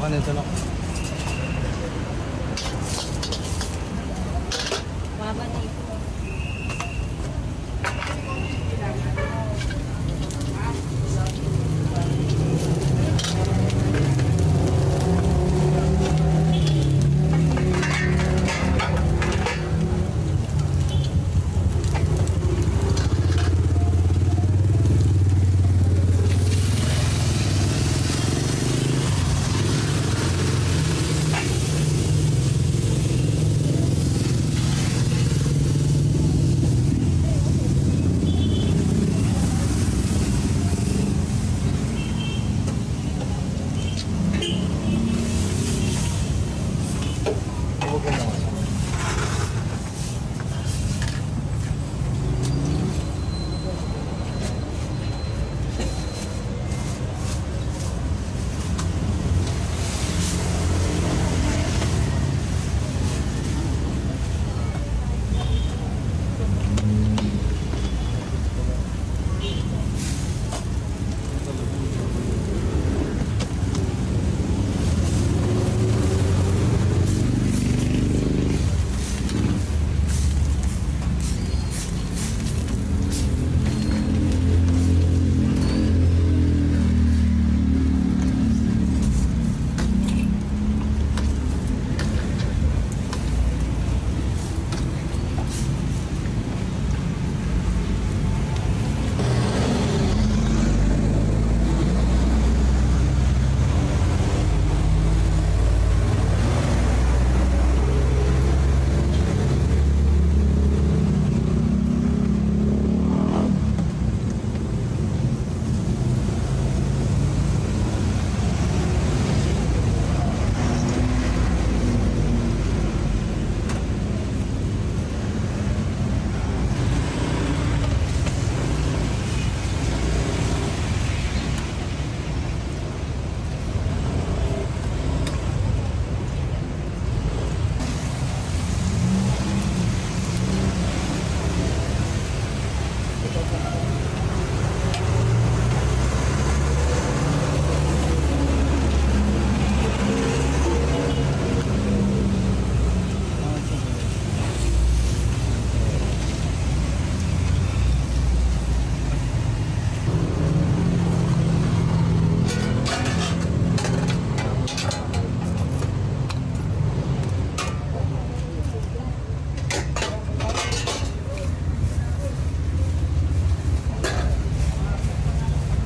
naman ito no. Baba na ito.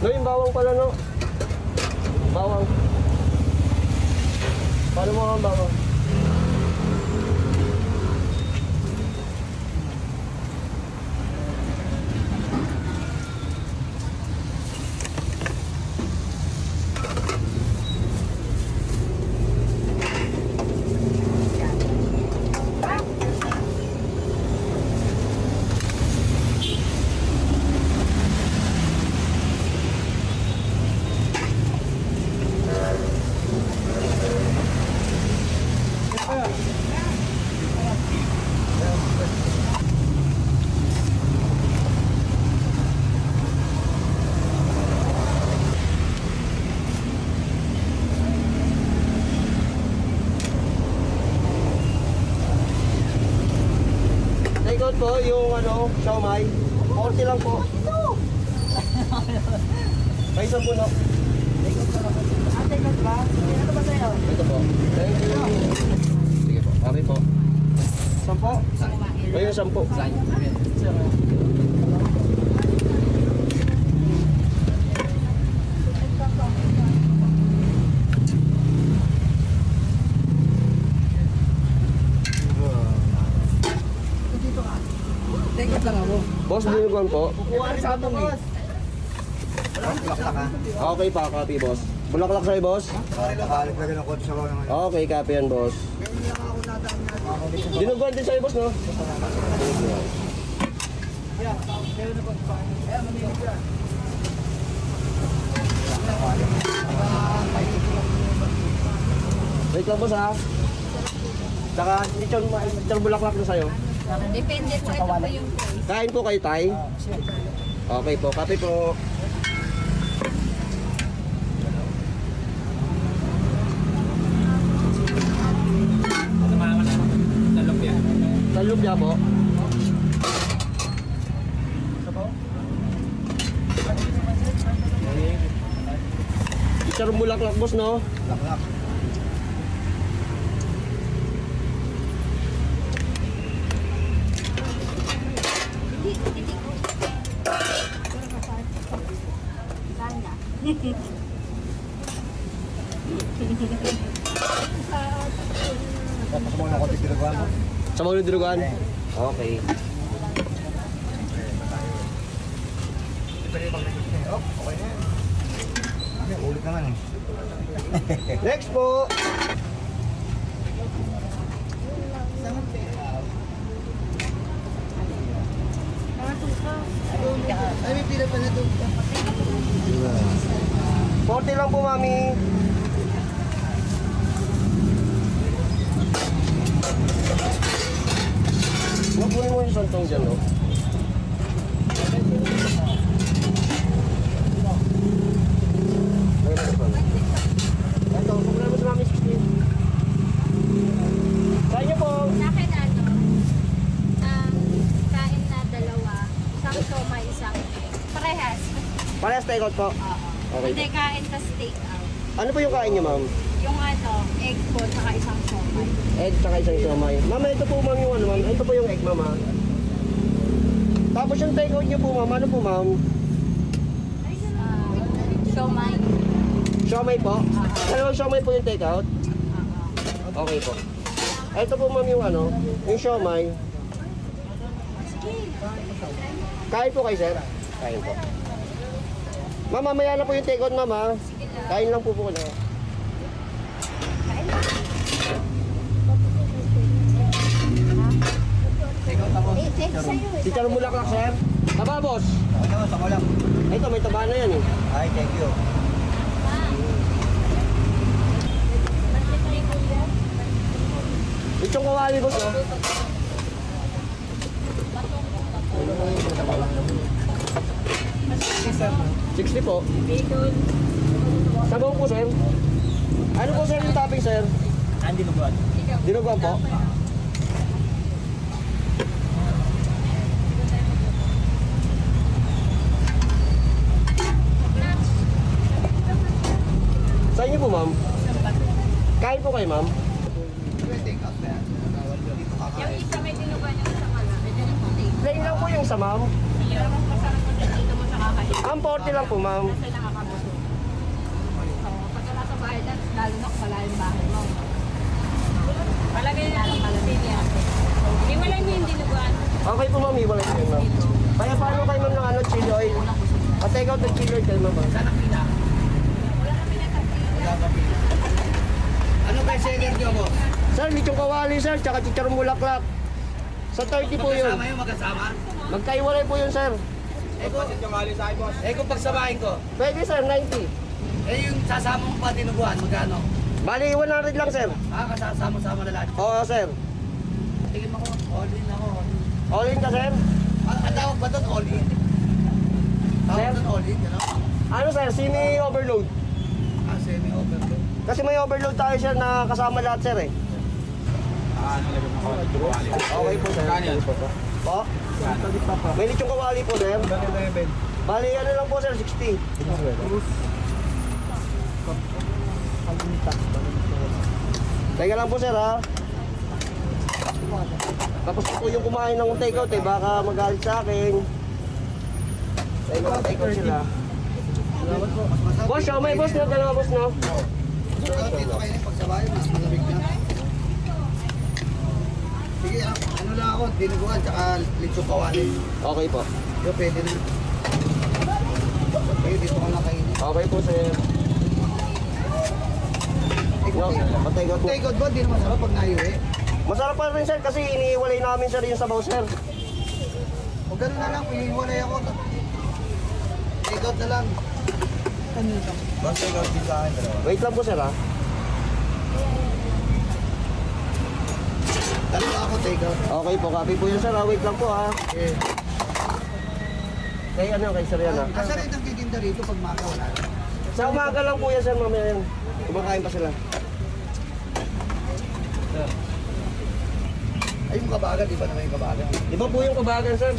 No, yung bawang pala, no? Bawang. Paano mo ang bawang? Ikot po yung ano, siomai. 40 lang po. May isang puno. Ate, ikot ba? Ano ba sa'yo? Ito po. Thank you. Sige po. Kami po. 10? Ayun, 10. Boss, binugan po. Okay pa, copy boss. Bulaklak sa'yo, boss? Okay, copy yan, boss. Dinuguan din sa'yo, boss, no? Wait lang, boss, ha? Saka, lechon bulaklak na sa'yo. Depende po, ito po yung price. Kain po kayo, tay? Okay po, copy po. Lupya po. Chicharong bulaklak boss, no? Laklak. Tapos mo na konti dinuguan mo. Sa mga dinuguan? Okay. Pwede bang nag-isip? Oh, okay na yan. Okay, ulit naman eh. Next po. Ay, may pila pa na doon. 40 lang po, mami. Mabunin mo yung santong dyan, no? Ito, problema sa mami 16. Kaya niyo po. Sa akin kain na dalawa, isang somay, isang parehas. Parehas take out po. Oo. Okay. Hindi kain tas take out. Ano po yung kain niyo, ma'am? Yung egg po, saka isang somay. Egg tsaka isang siomay. Mama, ito po ma'am yung ano, ma'am. Ito po yung egg, mama. Tapos yung take out niyo po, ma'am. Ano po, ma'am? Somay. Siomay po? Dalawang siomay po yung take out? Okay po. Ito po, ma'am, yung ano, yung siomay. Kain po kayo, sir? Kain po. Ma'am, mamaya na po yung take out, ma'am, ha? Kain lang po po na. Ikaw tapos. Chicharong bulaklak, sir. Taba, boss. Ano, sa lang. Ito, may taba na yan, eh. Ay, thank you. Itong kawali, boss, oh. $60 po. Sabong po, sir. Ano po, sir, yung topping, sir? Andy Luguan. Dinuguan po. Sa inyo po, ma'am? Kain po kayo, ma'am? Take out na yan. Dito Yung kakain. isa may tinuban yung sa kala. Medyo yung puti. Plain lang po yung sa ma'am. Yung masarap ko dito mo sa kakain. Ang 40 lang po, ma'am. Kasi nakakabusog. Oo, pag wala sa bahay na, lalo na kung malayo yung bahay mo. Palagay na lang malamig yan. Di wala niyo yung dinuguan. Okay po, ma'am. Iwalay ko yun, ma'am. Kaya paano kayo, ma'am, ng ano, chili oil? Pa-take out ng chili oil kayo, ma'am. Wala kami na Ano ba yung seller niyo mo? Sir, lichong kawali, sir, tsaka chicharong bulaklak. Sa 30 po yun. Magkasama yun, magkasama? Magkaiwalay po yun, sir. Kung pagsamahin ko, Pwede, sir, 90. yung sasama mo pa dinuguan, magkano? Bali, 100 lang, sir. Kasasama-sama na lahat. Oo, sir. Tingin mo ko, all in ako. All in ka, sir? Ang tawag ba doon, all in? Tawag Sir? doon, all in, gano'n? Ano, sir? Semi-overload. Semi-overload. Kasi may overload tayo, sir, na kasama lahat, sir, eh. Okay po, sir. Po? May lichong kawali po, sir. Bali, ano lang po, sir, 60. Teka lang po, sir, ha? Tapos po yung kumain ng take-out, eh. Baka magalit sa akin. Take-out sila. Boss, siya may boss na. Dalawa, boss, no? Dito kayo yung pagsabay, mas malamig na. Sige, ano lang ako, dinuguan, tsaka lechong kawali. Okay po. Yo, pwede na. Okay, dito ka na kainin. Okay po, sir. Yo, pa-take-out po. Take out ba? Di naman sarap pag naiuwi. Masarap pa rin, sir, kasi iniiwalay namin, sir, yung sabaw, sir. O gano'n na lang, piniwalay ako. Take out na lang. Basta take out din sa akin, dalawa. Wait lang po, sir, ha? Dalawa ako, take out. Okay po, copy po yun, sir, ha? Wait lang po, ha? Okay. Kay ano, kay sir yan, ha? Asa rin ang titinda rito pag maka wala. Sa umaga lang po yan, sir, mamaya yan. Kumakain pa sila. Ay, yung kabagan, iba naman yung kabagan. Iba po yung kabagan, sir.